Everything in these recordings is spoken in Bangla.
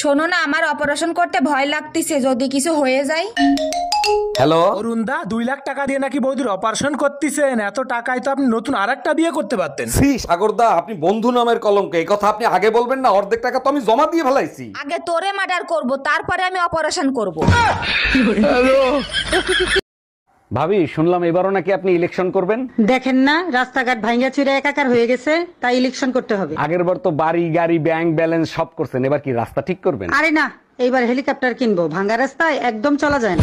শোনো না, আমার অপারেশন করতে ভয় লাগতেছে, যদি কিছু হয়ে যায়। হ্যালো অরুণদা 2 লাখ টাকা দিয়ে নাকি বৌদির অপারেশন করতেছেন। এত টাকায় তো আপনি নতুন আরেকটা বিয়ে করতে পারতেন। শ্রী সাগরদা, আপনি বন্ধু নামের কলঙ্ক। এই কথা আপনি আগে বলবেন না, অর্ধেক টাকা তো আমি জমা দিয়ে ফেলাইছি। আগে তোরে মার্ডার করব, তারপরে আমি অপারেশন করব। ভাবি, শুনলাম এবারও নাকি আপনি ইলেকশন করবেন। দেখেন না রাস্তাঘাট ভাঙ্গা চুরে একাকার হয়ে গেছে, তাই ইলেকশন করতে হবে। আগের বার তো বাড়ি গাড়ি ব্যাংক ব্যালেন্স সব করছেন, এবার কি রাস্তা ঠিক করবেন? আরে না, এইবার হেলিকপ্টার কিনবো, ভাঙ্গা রাস্তায় একদম চলা যায় না।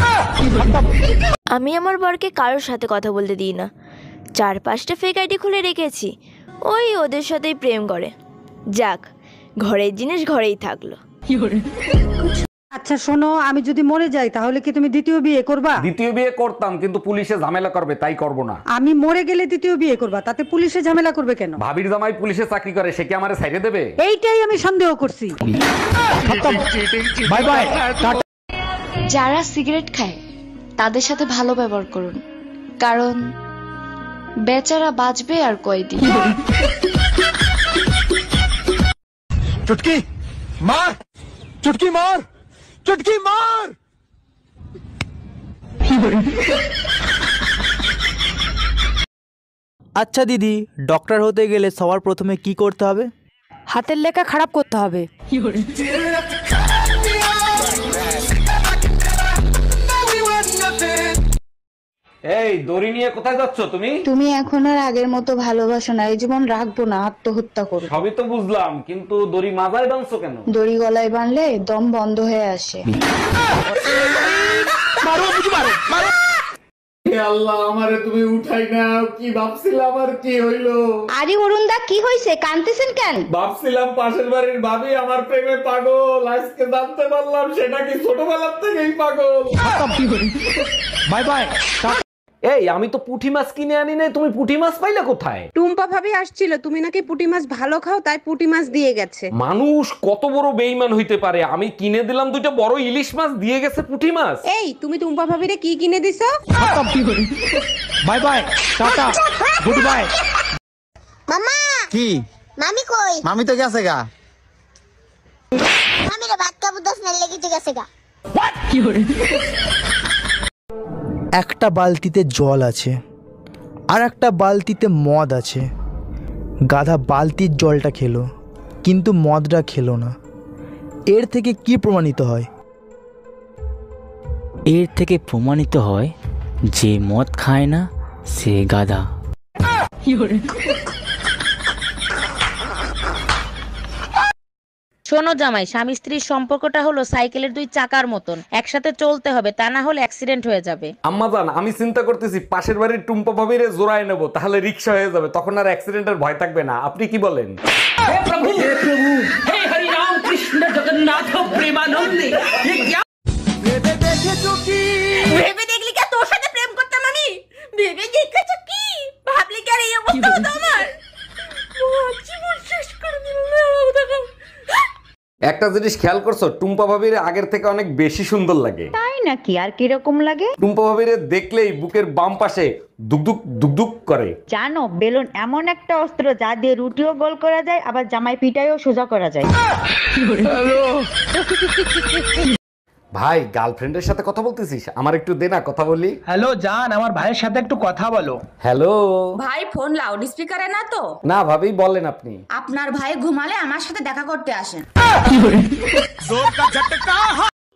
আমি আমার বরকে কারোর সাথে কথা বলতে দিই না। 4-5টা ফেক আইডি খুলে রেখেছি, ওই ওদের সাথেই প্রেম করে। যাক, ঘরের জিনিস ঘরেই থাকলো। আচ্ছা শোনো, আমি যদি মরে যাই তাহলে কি তুমি দ্বিতীয় বিয়ে করবা? দ্বিতীয় বিয়ে করতাম, কিন্তু পুলিশে ঝামেলা করবে, তাই করব না। আমি মরে গেলে দ্বিতীয় বিয়ে করবা, তাতে পুলিশে ঝামেলা করবে কেন? ভাবির জামাই পুলিশে চাকরি করে, সে কি আমারে ছাইড়ে দেবে? এইটাই আমি সন্দেহ করছি। Bye bye. যারা সিগারেট খায় তাদের সাথে ভালো ব্যবহার করুন, কারণ বেচারা বাঁচবে আর কয়দিন। চুটকি মার, চুটকি মার, চুটকি মার। আচ্ছা দিদি, ডক্টর হতে গেলে সবার প্রথমে কি করতে হবে? হাতের লেখা খারাপ করতে হবে। এই দড়ি নিয়ে কোথায় যাচ্ছ তুমি? তুমি এখন আর আগের মতো ভালোবাসো না, এই জীবন রাখবো না, আত্মহত্যা করো। সবই তো বুঝলাম, কিন্তু দড়ি মাথায় বাঁধছো কেন? দড়ি গলায় বাঁধলে দম বন্ধ হয়ে আসে। আল্লাহ, আমারে তুমি উঠাই না। কি ভাবছিলাম আর কি হইলো? আরে অরুণদা, কি হয়েছে, কাঁদতেছেন কেন? ভাবছিলাম পাশের বাড়ির ভাবি আমার প্রেমে পাগল, আজকে জানতে পারলাম সেটা কি ছোটবেলার থেকেই পাগল। Bye bye. এই, আমি তো পুঁটি মাছ কিনে আনি নাই, তুমি পুঁটি মাছ পাইলে কোথায়? টুম্পা ভাবি আসছিল, তুমি নাকি পুঁটি মাছ ভালো খাও, তাই পুঁটি মাছ দিয়ে গেছে। মানুষ কত বড় বেইমান হইতে পারে! আমি কিনে দিলাম 2টা বড় ইলিশ মাছ, দিয়ে গেছে পুঁটি মাছ। এই, তুমি টুম্পা ভাবিরে কি কিনে দিছো? Bye bye, tata, good bye. মামা কি? মামি কই? মামি তো গেছে গা। মামিরে ভাত খাবো, 10 মিনিট লেগে গেছে গা। একটা বালতিতে জল আছে আর একটা বালতিতে মদ আছে। গাধা বালতির জলটা খেলো, কিন্তু মদটা খেলো না। এর থেকে কি প্রমাণিত হয়? এর থেকে প্রমাণিত হয় যে মদ খায় না সে গাধা। শোনো জামাই, স্বামী স্ত্রীর সম্পর্কটা হলো সাইকেলের 2 চাকার মতন, একসাথে চলতে হবে, তা না হলে অ্যাক্সিডেন্ট হয়ে যাবে। আম্মাজান, আমি চিন্তা করতেছি পাশের বাড়ির টুম্পা ভাবিরে জোড়ায় নেবো, তাহলে রিক্সা হয়ে যাবে, তখন আর অ্যাক্সিডেন্টের ভয় থাকবে না। আপনি কি বলেন? ভেবে দেখলি কি তোর সাথে প্রেম করতাম আমি? ভেবে দেখেছো কি? ভাবলি কি আর এই অবস্থা হতো আমার? জীবন শেষ করে দিল। একটা জিনিস খেয়াল করছো, টুম্পা ভাবিরে আগের থেকে অনেক বেশি সুন্দর লাগে। তাই নাকি? আর কিরকম লাগে? টুম্পা ভাবিরে দেখলেই বুকের বাম পাশে দুকদুক দুকদুক করে। জানো, বেলুন এমন একটা অস্ত্র যা দিয়ে রুটিও গোল করা যায়, আবার জামাই পিটাইও সোজা করা যায়। ভাই, গার্লফ্রেন্ডের সাথে কথা বলতেছিস? আমার একটু দে না, কথা বলি। হ্যালো জান, আমার ভাইয়ের সাথে একটু কথা বলো। হ্যালো। ভাই, ফোন লাউড স্পিকারে না তো? না ভাবি, বলেন আপনি। আপনার ভাই ঘুমালে আমার সাথে দেখা করতে আসেন।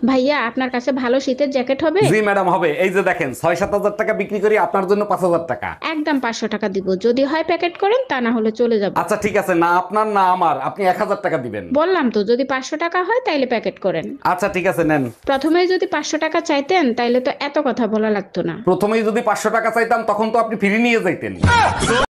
ভাইয়া, আপনার কাছে ভালো শীতের জ্যাকেট হবে? জি ম্যাডাম, হবে। এই যে দেখেন, 6-7 হাজার টাকা বিক্রি করি, আপনার জন্য 5,000 টাকা। একদম 500 টাকা দিব, যদি হয় প্যাকেট করেন, তা না হলে চলে যাব। আচ্ছা ঠিক আছে, না আপনার না আমার, আপনি 1000 টাকা দিবেন। বললাম তো, যদি 500 টাকা হয় তাইলে প্যাকেট করেন। আচ্ছা ঠিক আছে, নেন। প্রথমে যদি 500 টাকা চাইতেন তাইলে তো এত কথা বলা লাগতো না। প্রথমেই যদি 500 টাকা চাইতাম, তখন তো আপনি ফ্রি নিয়ে যাইতেন।